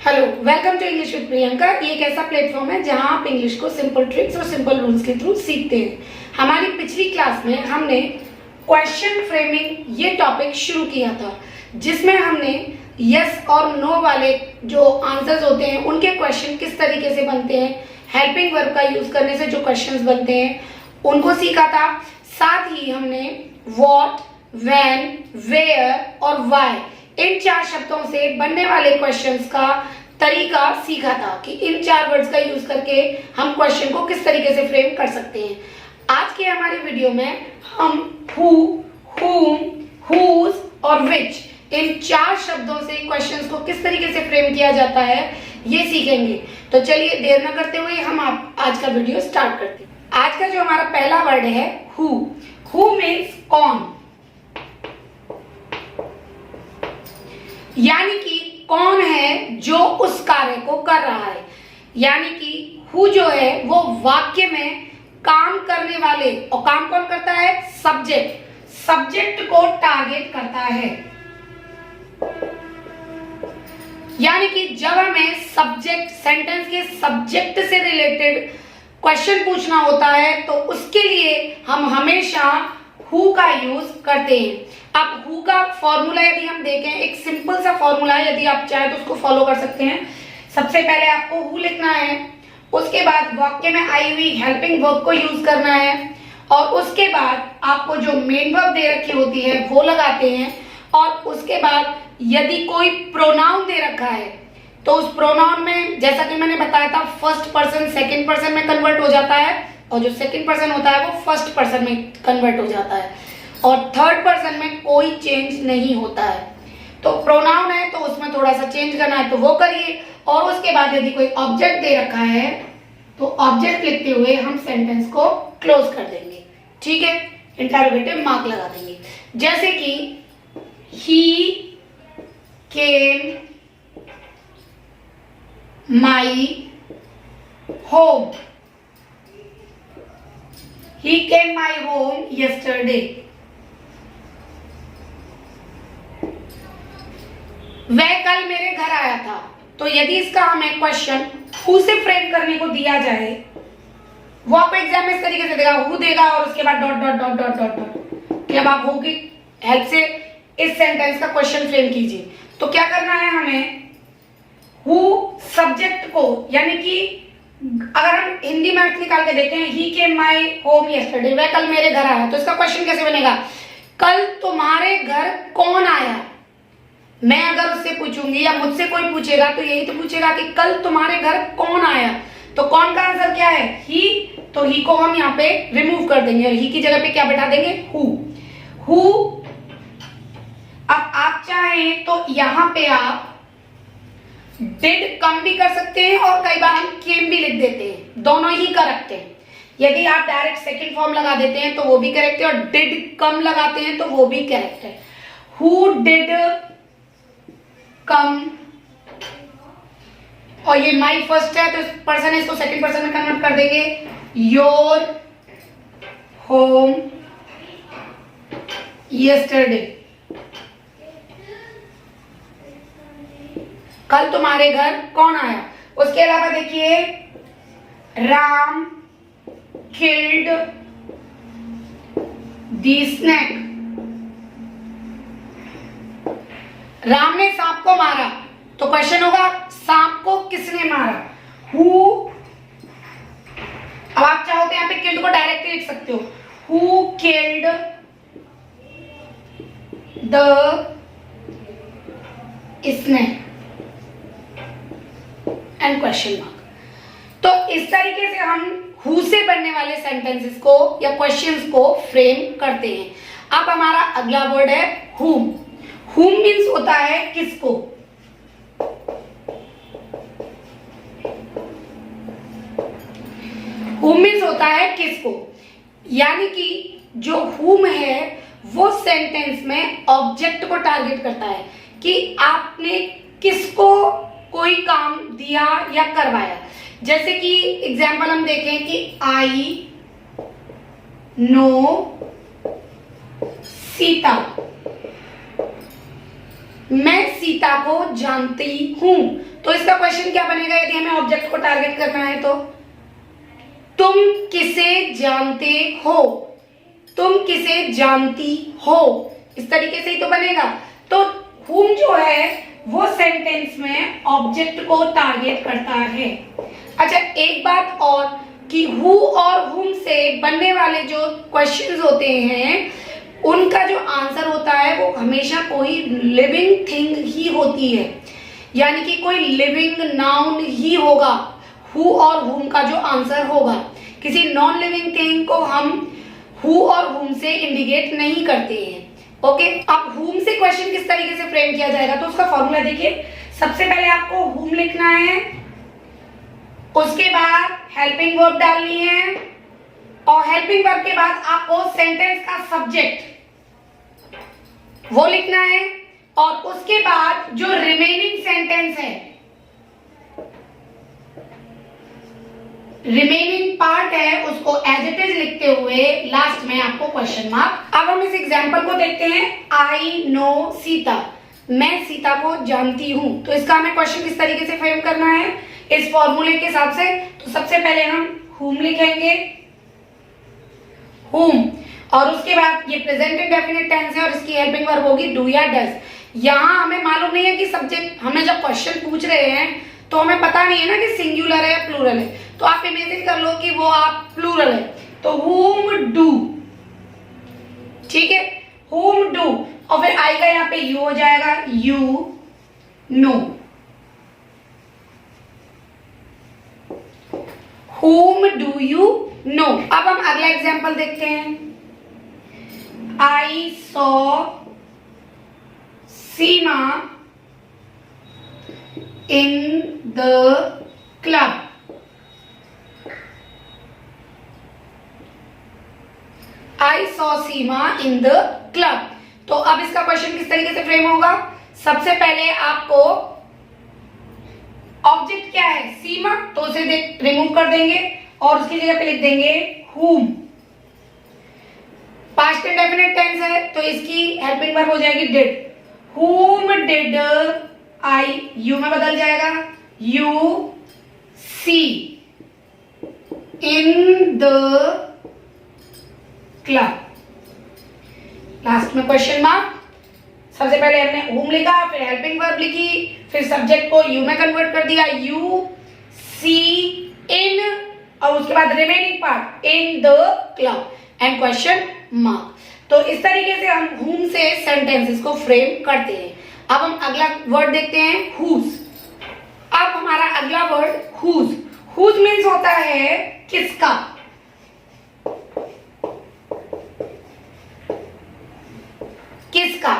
Hello, welcome to English with Priyanka. ये एक ऐसा प्लेटफॉर्म है जहां आप इंग्लिश को सिंपल ट्रिक्स और सिंपल रूल्स के थ्रू सीखते हैं। हमारी पिछली क्लास में हमने क्वेश्चन फ्रेमिंग ये टॉपिक शुरू किया था, जिसमें हमने यस और नो वाले जो आंसर्स होते हैं उनके क्वेश्चन किस तरीके से बनते हैं, हेल्पिंग वर्ब का यूज करने से जो क्वेश्चंस बनते हैं उनको सीखा था। साथ ही हमने व्हाट, व्हेन, वेयर और व्हाई इन 4 शब्दों से बनने वाले क्वेश्चंस का तरीका सीखा था कि इन 4 वर्ड्स का यूज करके हम क्वेश्चन को किस तरीके से फ्रेम कर सकते हैं। आज के हमारे वीडियो में हम हु, whom, whose और which इन 4 शब्दों से क्वेश्चंस को किस तरीके से फ्रेम किया जाता है ये सीखेंगे। तो चलिए देर न करते हुए हम आज का वीडियो स्टार्ट करते हैं। आज का जो हमारा पहला वर्ड है हु मीन्स कौन, यानी कि कौन है जो उस कार्य को कर रहा है। यानी कि हु जो है वो वाक्य में काम करने वाले, और काम कौन करता है? सब्जेक्ट को टारगेट करता है। यानी कि जब हमें सब्जेक्ट, सेंटेंस के सब्जेक्ट से रिलेटेड क्वेश्चन पूछना होता है तो उसके लिए हम हमेशा हु का यूज करते हैं। अब हु का फॉर्मूला यदि हम देखें, एक सिंपल सा फॉर्मूला है, यदि आप चाहें तो उसको फॉलो कर सकते हैं। सबसे पहले आपको हु लिखना है, उसके बाद वाक्य में आई हुई हेल्पिंग वर्ब को यूज करना है, और उसके बाद आपको जो मेन वर्ब दे रखी होती है वो लगाते हैं, और उसके बाद यदि कोई प्रोनाउन दे रखा है तो उस प्रोनाउन में, जैसा कि मैंने बताया था, फर्स्ट पर्सन सेकंड पर्सन में कन्वर्ट हो जाता है, और जो सेकंड पर्सन होता है वो फर्स्ट पर्सन में कन्वर्ट हो जाता है, और थर्ड पर्सन में कोई चेंज नहीं होता है। तो प्रोनाउन है तो उसमें थोड़ा सा चेंज करना है तो वो करिए, और उसके बाद यदि कोई ऑब्जेक्ट दे रखा है तो ऑब्जेक्ट लिखते हुए हम सेंटेंस को क्लोज कर देंगे। ठीक है, इंटरोगेटिव मार्क लगा देंगे। जैसे कि he came my home, he came my home yesterday। वह कल मेरे घर आया था। तो यदि इसका हमें क्वेश्चन हु से फ्रेम करने को दिया जाए, वो आपको एग्जाम में इस तरीके से देगा, हु देगा और उसके बाद dot dot dot dot dot dot कि अब आप हु की हेल्प से इस सेंटेंस का क्वेश्चन फ्रेम कीजिए। तो क्या करना है हमें? हु सब्जेक्ट को, यानी कि अगर हम हिंदी में अर्थ निकाल के देखें, ही केम माई होम यस्टरडे, वह कल मेरे घर आया, तो इसका क्वेश्चन कैसे बनेगा? कल तुम्हारे घर कौन आया? मैं अगर उससे पूछूंगी या मुझसे कोई पूछेगा तो यही तो पूछेगा कि कल तुम्हारे घर कौन आया। तो कौन का आंसर क्या है? ही। तो ही को हम यहाँ पे रिमूव कर देंगे और ही की जगह पे क्या बैठा देंगे? हु। अब आप चाहें तो यहाँ पे आप डिड कम भी कर सकते हैं, और कई बार हम केम भी लिख देते हैं, दोनों ही करेक्ट है। यदि आप डायरेक्ट सेकंड फॉर्म लगा देते हैं तो वो भी करेक्ट है, और डिड कम लगाते हैं तो वो भी करेक्ट है। हु डिड कम, और ये माई फर्स्ट है तो पर्सन है, इसको सेकंड पर्सन में कन्वर्ट कर देंगे, योर होम यस्टरडे, कल तुम्हारे घर कौन आया। उसके अलावा देखिए, Ram killed the snake, Ram ने सांप को मारा, तो क्वेश्चन होगा सांप को किसने मारा? हु। अब आप चाहो तो यहाँ पे किल्ड को डायरेक्टली लिख सकते हो, who killed the snake and question mark. तो इस तरीके से हम हु से बनने वाले सेंटेंसेस को या क्वेश्चंस को फ्रेम करते हैं। अब हमारा अगला वर्ड है whom। whom मीन्स होता है किसको। whom मीन्स होता है किसको, यानी कि जो whom है वो सेंटेंस में ऑब्जेक्ट को टारगेट करता है कि आपने किसको कोई काम दिया या करवाया। जैसे कि एग्जाम्पल हम देखें कि आई नो सीता, मैं सीता को जानती हूं, तो इसका क्वेश्चन क्या बनेगा यदि हमें ऑब्जेक्ट को टारगेट करना है? तो तुम किसे जानते हो, तुम किसे जानती हो, इस तरीके से ही तो बनेगा। तो whom जो है वो सेंटेंस में ऑब्जेक्ट को टारगेट करता है। अच्छा, एक बात और कि who और whom से बनने वाले जो क्वेश्चंस होते हैं उनका जो आंसर होता है वो हमेशा कोई लिविंग थिंग ही होती है, यानी कि कोई लिविंग नाउन ही होगा who और whom का जो आंसर होगा। किसी नॉन लिविंग थिंग को हम who और whom से इंडिकेट नहीं करते हैं। ओके, अब whom से क्वेश्चन किस तरीके से फ्रेम किया जाएगा, तो उसका फॉर्मूला देखिए। सबसे पहले आपको whom लिखना है, उसके बाद हेल्पिंग वर्ब डालनी है, और हेल्पिंग वर्ब के बाद आपको सेंटेंस का सब्जेक्ट वो लिखना है, और उसके बाद जो रिमेनिंग सेंटेंस है, रिमेनिंग पार्ट है, उसको एज इट इज लिखते हुए लास्ट में आपको क्वेश्चन मार्क। अब हम इस एग्जांपल को देखते हैं। आई नो सीता, मैं सीता को जानती हूं। तो इसका हमें क्वेश्चन किस तरीके से फ्रेम करना है इस फॉर्मूले के हिसाब से? तो सबसे पहले हम whom लिखेंगे, whom, और उसके बाद ये प्रेजेंट इंडेफिनिट टेंस है और इसकी हेल्पिंग वर्ब होगी डू या डज। यहां हमें मालूम नहीं है कि सब्जेक्ट, हमें जब क्वेश्चन पूछ रहे हैं तो हमें पता नहीं है ना कि सिंगुलर है या प्लूरल है, तो आप इमेजिन कर लो कि वो आप प्लूरल है, तो whom do, ठीक है, whom do, और फिर आई का यहाँ पे यू हो जाएगा, you know. whom do you know। अब हम अगला एग्जांपल देखते हैं। I saw Seema in the club। I saw Seema in the club। तो अब इसका क्वेश्चन किस तरीके से फ्रेम होगा? सबसे पहले आपको ऑब्जेक्ट क्या है, सीमा, तो उसे रिमूव कर देंगे और उसकी जगह पे लिख देंगे whom। पास्ट इंडेफिनिट टेंस है तो इसकी हेल्पिंग वर्ब हो जाएगी did. whom did I, you में बदल जाएगा, you see in the club। Last में क्वेश्चन मार्क। सबसे पहले हमने whom लिखा, फिर हेल्पिंग वर्ब लिखी, फिर सब्जेक्ट को यू में कन्वर्ट कर दिया, यू सी इन, और उसके बाद remaining part in the club and question mark. तो इस तरीके से हम whom से सेंटेंसेस को फ्रेम करते हैं। अब हम अगला वर्ड देखते हैं whose। अब हमारा अगला वर्ड whose। whose मीन्स होता है किसका। किसका।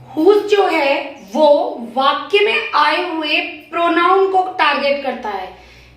whose जो है वो वाक्य में आए हुए प्रोनाउन को टारगेट करता है।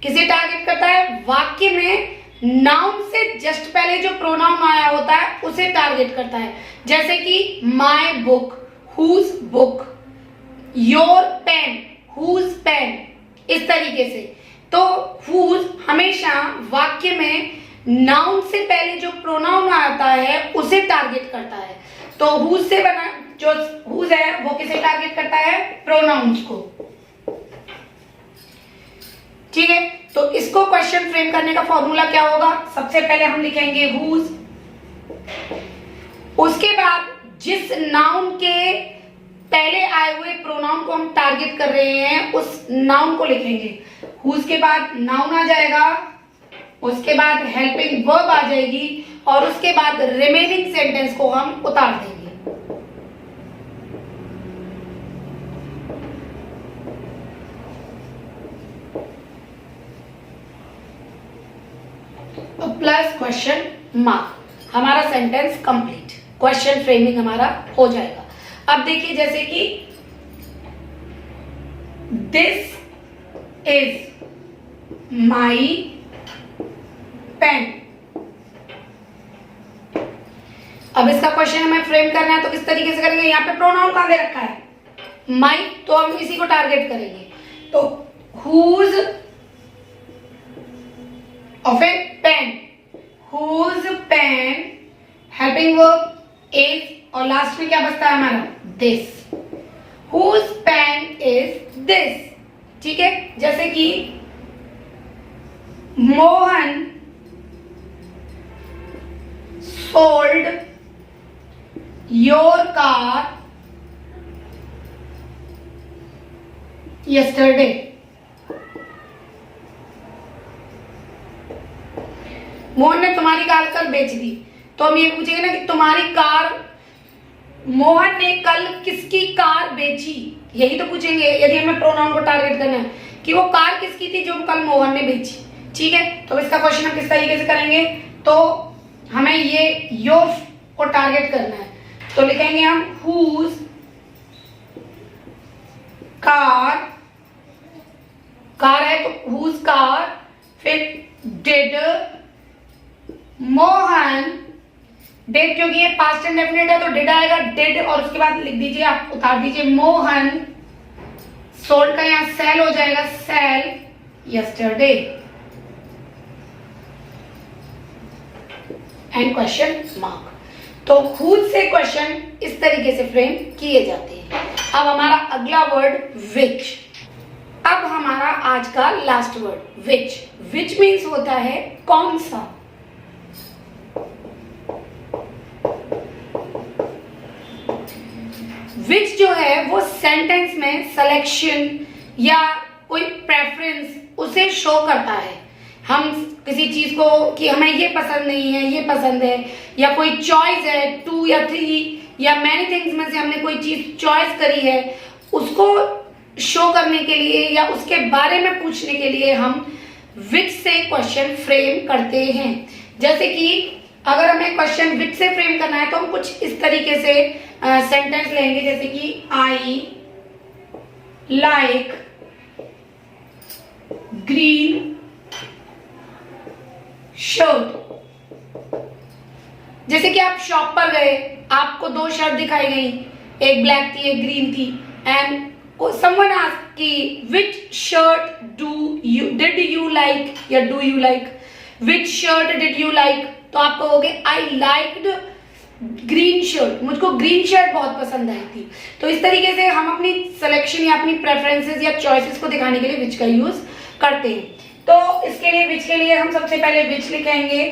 किसे टारगेट करता है? वाक्य में नाउन से जस्ट पहले जो प्रोनाउन आया होता है उसे टारगेट करता है। जैसे कि my book, whose book, your pen, whose pen, इस तरीके से। तो whose हमेशा वाक्य में नाउन से पहले जो प्रोनाउन आता है उसे टारगेट करता है। तो whose से बना जो whose है वो किसे टारगेट करता है? प्रोनाउंस को। ठीक है, तो इसको क्वेश्चन फ्रेम करने का फॉर्मूला क्या होगा? सबसे पहले हम लिखेंगे whose, उसके बाद जिस नाउन के पहले आए हुए प्रोनाउन को हम टारगेट कर रहे हैं उस नाउन को लिखेंगे। whose के बाद नाउन आ जाएगा, उसके बाद हेल्पिंग वर्ब आ जाएगी, और उसके बाद रिमेनिंग सेंटेंस को हम उतार देंगे। प्लस क्वेश्चन मार्क, हमारा सेंटेंस कंप्लीट, क्वेश्चन फ्रेमिंग हमारा हो जाएगा। अब देखिए, जैसे कि दिस इज माई पेन। अब इसका क्वेश्चन हमें फ्रेम करना है तो किस तरीके से करेंगे? यहाँ पे प्रोनाउन कहां दे रखा है? माई, तो हम इसी को टारगेट करेंगे। तो whose of a pen, whose pen, helping verb is, और लास्ट में क्या बचता है हमारा? this, whose pen is this। ठीक है, जैसे कि Mohan sold your car yesterday. Mohan ने तुम्हारी कार कल बेच दी। तो हम ये पूछेंगे ना कि तुम्हारी कार, मोहन ने कल किसकी कार बेची, यही तो पूछेंगे यदि हमें प्रोनाउन को टारगेट करना है कि वो कार किसकी थी जो कल मोहन ने बेची। ठीक है, तो इसका क्वेश्चन हम किस तरीके से करेंगे, तो हमें ये योर को टारगेट करना है। तो लिखेंगे हम whose कार, कार है तो whose कार, फिर did मोहन, did क्योंकि ये पास्ट इंडेफिनिट है तो did आएगा, did और उसके बाद लिख दीजिए, आप उतार दीजिए मोहन, सोल्ड का यहां सेल हो जाएगा, sell yesterday, and question mark. तो खुद से क्वेश्चन इस तरीके से फ्रेम किए जाते हैं। अब हमारा अगला वर्ड विच। अब हमारा आज का last word which. Which means होता है कौन सा। विच जो है वो सेंटेंस में सिलेक्शन या कोई प्रेफरेंस उसे शो करता है। हम किसी चीज को कि हमें ये पसंद नहीं है, ये पसंद है, या कोई चॉइस है 2 या 3 या मैनी थिंग्स में से हमने कोई चीज चॉइस करी है, उसको शो करने के लिए या उसके बारे में पूछने के लिए हम विच से क्वेश्चन फ्रेम करते हैं। जैसे कि अगर हमें क्वेश्चन विच से फ्रेम करना है तो हम कुछ इस तरीके से सेंटेंस लेंगे, जैसे कि आई लाइक ग्रीन शर्ट। जैसे कि आप शॉप पर गए, आपको 2 शर्ट दिखाई गई, एक ब्लैक थी एक ग्रीन थी, एंड समवन आस्क्ड कि विच शर्ट डिड यू लाइक या do you like, which shirt did you like, तो आप कहोगे आई लाइक्ड ग्रीन शर्ट, मुझको ग्रीन शर्ट बहुत पसंद आई थी। तो इस तरीके से हम अपनी सिलेक्शन या अपनी प्रेफरेंसेस या चॉइसेस को दिखाने के लिए विच का यूज करते हैं। तो इसके लिए विच के लिए हम सबसे पहले विच लिखेंगे,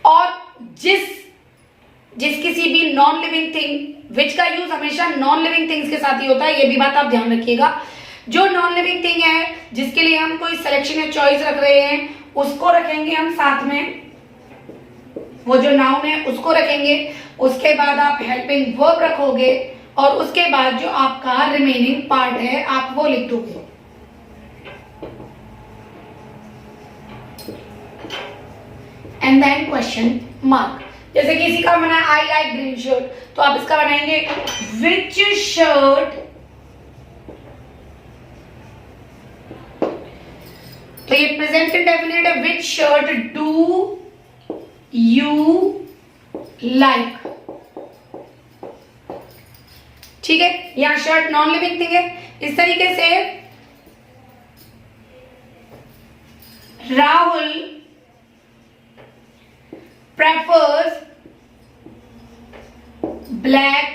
और जिस किसी भी नॉन लिविंग थिंग, विच का यूज हमेशा नॉन लिविंग थिंग्स के साथ ही होता है, ये भी बात आप ध्यान रखिएगा। जो नॉन लिविंग थिंग है जिसके लिए हम कोई सिलेक्शन या चॉइस रख रहे हैं उसको रखेंगे हम साथ में, वो जो नाउन है उसको रखेंगे, उसके बाद आप हेल्पिंग वर्ब रखोगे और उसके बाद जो आपका रिमेनिंग पार्ट है आप वो लिख दोगे। And then question mark. जैसे कि इसी का बना आई लाइक ग्रीन शर्ट, तो आप इसका बनाएंगे विच शर्ट, तो ये प्रेजेंट इंडेफिनिट है, विच शर्ट डू यू लाइक। ठीक है, यहां शर्ट नॉन लिविंग थिंग है। इस तरीके से Rahul prefers black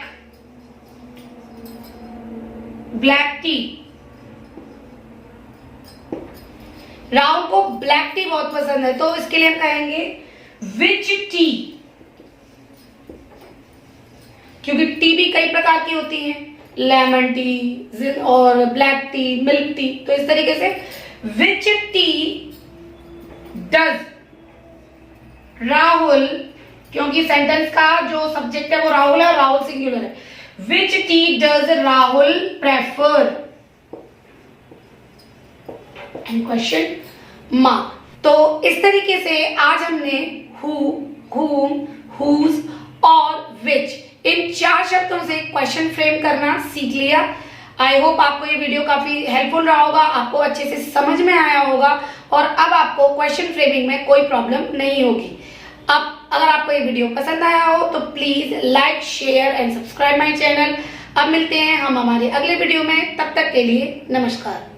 tea। Rahul को ब्लैक टी बहुत पसंद है, तो इसके लिए हम कहेंगे विच टी, क्योंकि टी भी कई प्रकार की होती है, लेमन टी और ब्लैक टी, मिल्क टी। तो इस तरीके से विच टी डज राहुल, क्योंकि सेंटेंस का जो सब्जेक्ट है वो राहुल है और राहुल सिंगुलर है, which tea does Rahul prefer, and question mark. तो इस तरीके से आज हमने हु, whom, whose और which इन 4 शब्दों से क्वेश्चन फ्रेम करना सीख लिया। आई होप आपको ये वीडियो काफी हेल्पफुल रहा होगा, आपको अच्छे से समझ में आया होगा और अब आपको क्वेश्चन फ्रेमिंग में कोई प्रॉब्लम नहीं होगी। अब अगर आपको ये वीडियो पसंद आया हो तो please like, share and subscribe my channel. अब मिलते हैं हम हमारे अगले वीडियो में, तब तक के लिए नमस्कार।